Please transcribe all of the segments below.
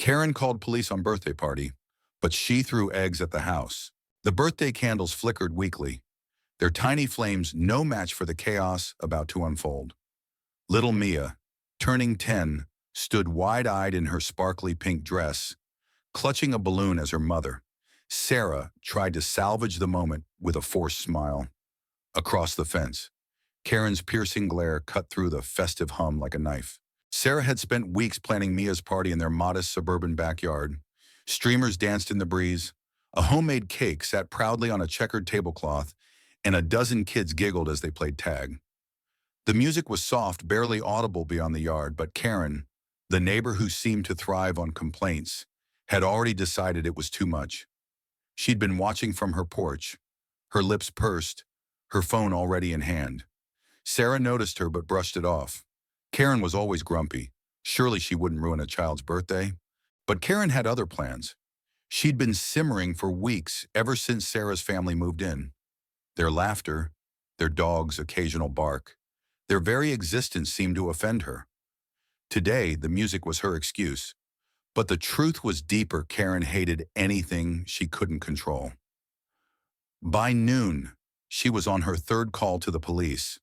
Karen called police on birthday party, but she threw eggs at the house. The birthday candles flickered weakly, their tiny flames no match for the chaos about to unfold. Little Mia, turning 10, stood wide-eyed in her sparkly pink dress, clutching a balloon as her mother, Sarah, tried to salvage the moment with a forced smile. Across the fence, Karen's piercing glare cut through the festive hum like a knife. Sarah had spent weeks planning Mia's party in their modest suburban backyard. Streamers danced in the breeze, a homemade cake sat proudly on a checkered tablecloth, and a dozen kids giggled as they played tag. The music was soft, barely audible beyond the yard, but Karen, the neighbor who seemed to thrive on complaints, had already decided it was too much. She'd been watching from her porch, her lips pursed, her phone already in hand. Sarah noticed her but brushed it off. Karen was always grumpy. Surely she wouldn't ruin a child's birthday. But Karen had other plans. She'd been simmering for weeks ever since Sarah's family moved in. Their laughter, their dog's occasional bark, their very existence seemed to offend her. Today, the music was her excuse. But the truth was deeper. Karen hated anything she couldn't control. By noon, she was on her third call to the police,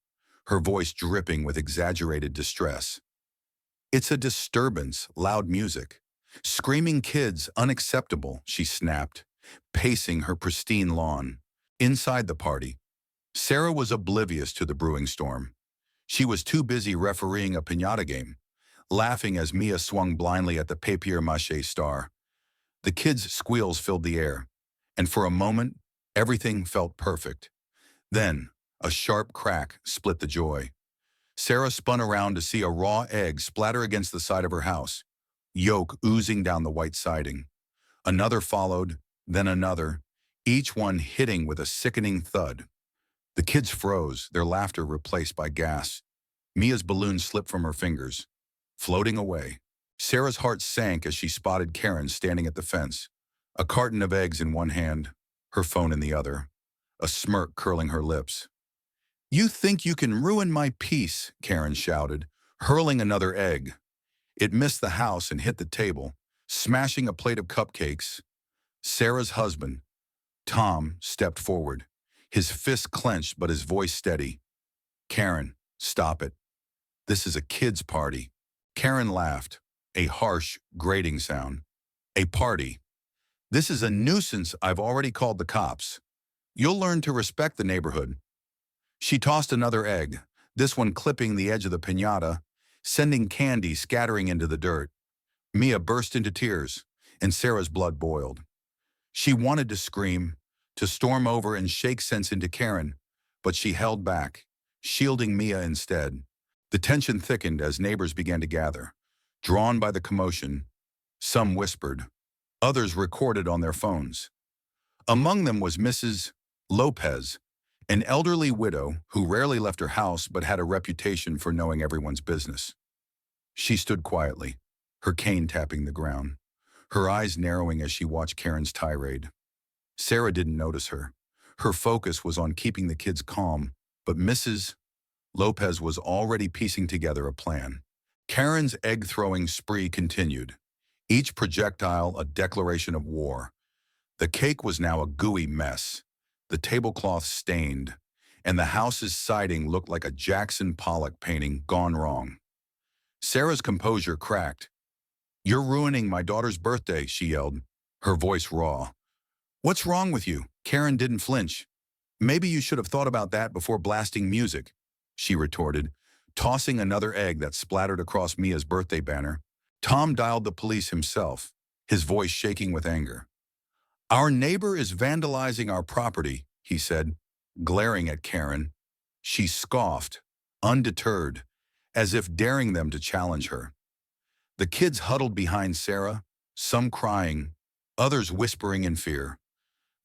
her voice dripping with exaggerated distress. "It's a disturbance, loud music. Screaming kids, unacceptable," she snapped, pacing her pristine lawn. Inside the party, Sarah was oblivious to the brewing storm. She was too busy refereeing a piñata game, laughing as Mia swung blindly at the papier-mâché star. The kids' squeals filled the air, and for a moment, everything felt perfect. Then, a sharp crack split the joy. Sarah spun around to see a raw egg splatter against the side of her house, yolk oozing down the white siding. Another followed, then another, each one hitting with a sickening thud. The kids froze, their laughter replaced by gasps. Mia's balloon slipped from her fingers, floating away. Sarah's heart sank as she spotted Karen standing at the fence, a carton of eggs in one hand, her phone in the other, a smirk curling her lips. "You think you can ruin my peace," Karen shouted, hurling another egg. It missed the house and hit the table, smashing a plate of cupcakes. Sarah's husband, Tom, stepped forward, his fist clenched but his voice steady. "Karen, stop it. This is a kid's party." Karen laughed, a harsh, grating sound. "A party? This is a nuisance. I've already called the cops. You'll learn to respect the neighborhood." She tossed another egg, this one clipping the edge of the piñata, sending candy scattering into the dirt. Mia burst into tears, and Sarah's blood boiled. She wanted to scream, to storm over and shake sense into Karen, but she held back, shielding Mia instead. The tension thickened as neighbors began to gather. Drawn by the commotion, some whispered, others recorded on their phones. Among them was Mrs. Lopez, an elderly widow who rarely left her house but had a reputation for knowing everyone's business. She stood quietly, her cane tapping the ground, her eyes narrowing as she watched Karen's tirade. Sarah didn't notice her. Her focus was on keeping the kids calm, but Mrs. Lopez was already piecing together a plan. Karen's egg-throwing spree continued, each projectile a declaration of war. The cake was now a gooey mess, the tablecloth stained, and the house's siding looked like a Jackson Pollock painting gone wrong. Sarah's composure cracked. "You're ruining my daughter's birthday," she yelled, her voice raw. "What's wrong with you?" Karen didn't flinch. "Maybe you should have thought about that before blasting music," she retorted, tossing another egg that splattered across Mia's birthday banner. Tom dialed the police himself, his voice shaking with anger. "Our neighbor is vandalizing our property," he said, glaring at Karen. She scoffed, undeterred, as if daring them to challenge her. The kids huddled behind Sarah, some crying, others whispering in fear.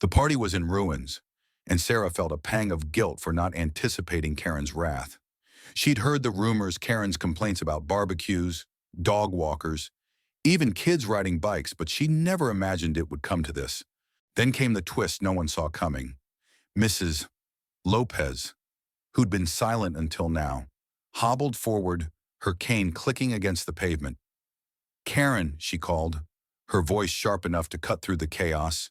The party was in ruins, and Sarah felt a pang of guilt for not anticipating Karen's wrath. She'd heard the rumors, Karen's complaints about barbecues, dog walkers, even kids riding bikes, but she never imagined it would come to this. Then came the twist no one saw coming. Mrs. Lopez, who'd been silent until now, hobbled forward, her cane clicking against the pavement. "Karen," she called, her voice sharp enough to cut through the chaos.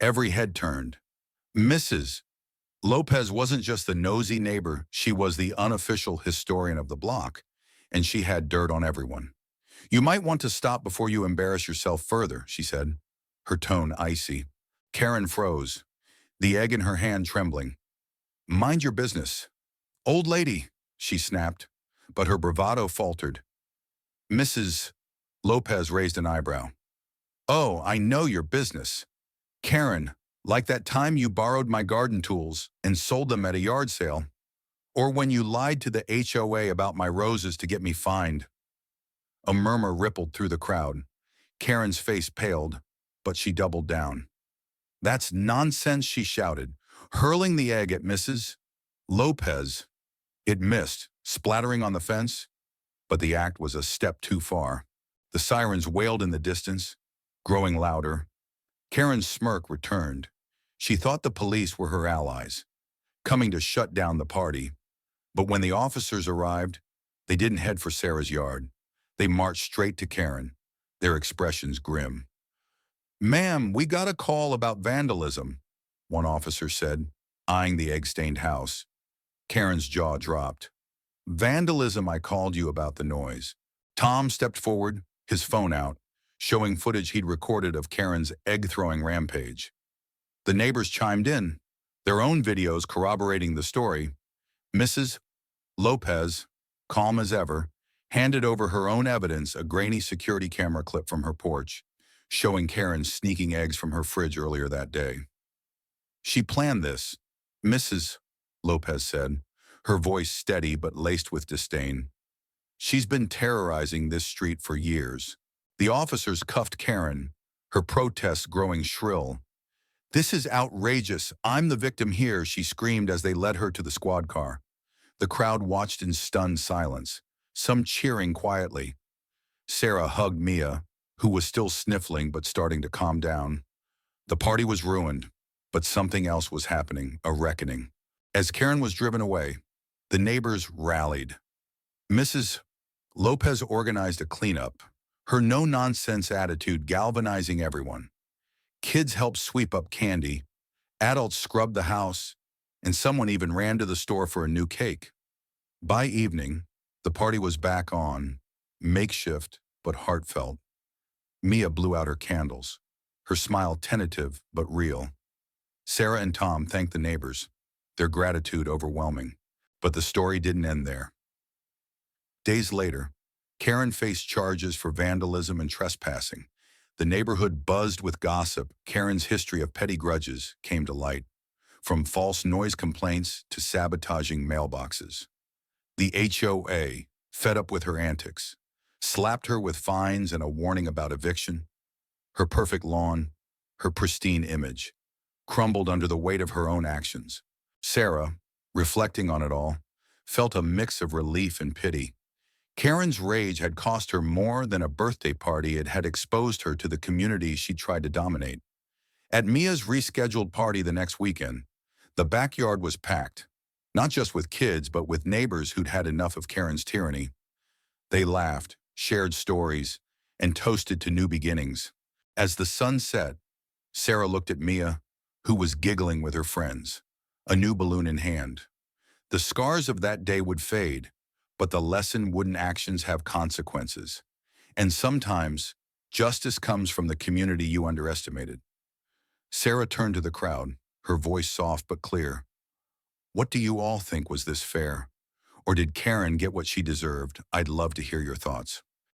Every head turned. Mrs. Lopez wasn't just the nosy neighbor, she was the unofficial historian of the block, and she had dirt on everyone. "You might want to stop before you embarrass yourself further," she said, her tone icy. Karen froze, the egg in her hand trembling. "Mind your business." "Old lady," she snapped, but her bravado faltered. Mrs. Lopez raised an eyebrow. "Oh, I know your business. Karen, like that time you borrowed my garden tools and sold them at a yard sale, or when you lied to the HOA about my roses to get me fined." A murmur rippled through the crowd. Karen's face paled, but she doubled down. "That's nonsense," she shouted, hurling the egg at Mrs. Lopez. It missed, splattering on the fence, but the act was a step too far. The sirens wailed in the distance, growing louder. Karen's smirk returned. She thought the police were her allies, coming to shut down the party. But when the officers arrived, they didn't head for Sarah's yard. They marched straight to Karen, their expressions grim. "Ma'am, we got a call about vandalism," one officer said, eyeing the egg-stained house. Karen's jaw dropped. "Vandalism, I called you about the noise." Tom stepped forward, his phone out, showing footage he'd recorded of Karen's egg-throwing rampage. The neighbors chimed in, their own videos corroborating the story. Mrs. Lopez, calm as ever, handed over her own evidence, a grainy security camera clip from her porch, showing Karen sneaking eggs from her fridge earlier that day. "She planned this," Mrs. Lopez said, her voice steady but laced with disdain. "She's been terrorizing this street for years." The officers cuffed Karen, her protests growing shrill. "This is outrageous. I'm the victim here," she screamed as they led her to the squad car. The crowd watched in stunned silence, some cheering quietly. Sarah hugged Mia, who was still sniffling but starting to calm down. The party was ruined, but something else was happening, a reckoning. As Karen was driven away, the neighbors rallied. Mrs. Lopez organized a cleanup, her no-nonsense attitude galvanizing everyone. Kids helped sweep up candy, adults scrubbed the house, and someone even ran to the store for a new cake. By evening, the party was back on, makeshift but heartfelt. Mia blew out her candles, her smile tentative but real. Sarah and Tom thanked the neighbors, their gratitude overwhelming. But the story didn't end there. Days later, Karen faced charges for vandalism and trespassing. The neighborhood buzzed with gossip. Karen's history of petty grudges came to light, from false noise complaints to sabotaging mailboxes. The HOA, fed up with her antics, slapped her with fines and a warning about eviction. Her perfect lawn, her pristine image, crumbled under the weight of her own actions. Sarah, reflecting on it all, felt a mix of relief and pity. Karen's rage had cost her more than a birthday party. It had exposed her to the community she tried to dominate. At Mia's rescheduled party the next weekend, the backyard was packed, not just with kids, but with neighbors who'd had enough of Karen's tyranny. They laughed, shared stories, and toasted to new beginnings. As the sun set, Sarah looked at Mia, who was giggling with her friends, a new balloon in hand. The scars of that day would fade, but the lesson: wouldn't actions have consequences? And sometimes, justice comes from the community you underestimated. Sarah turned to the crowd, her voice soft but clear. "What do you all think? Was this fair? Or did Karen get what she deserved? I'd love to hear your thoughts."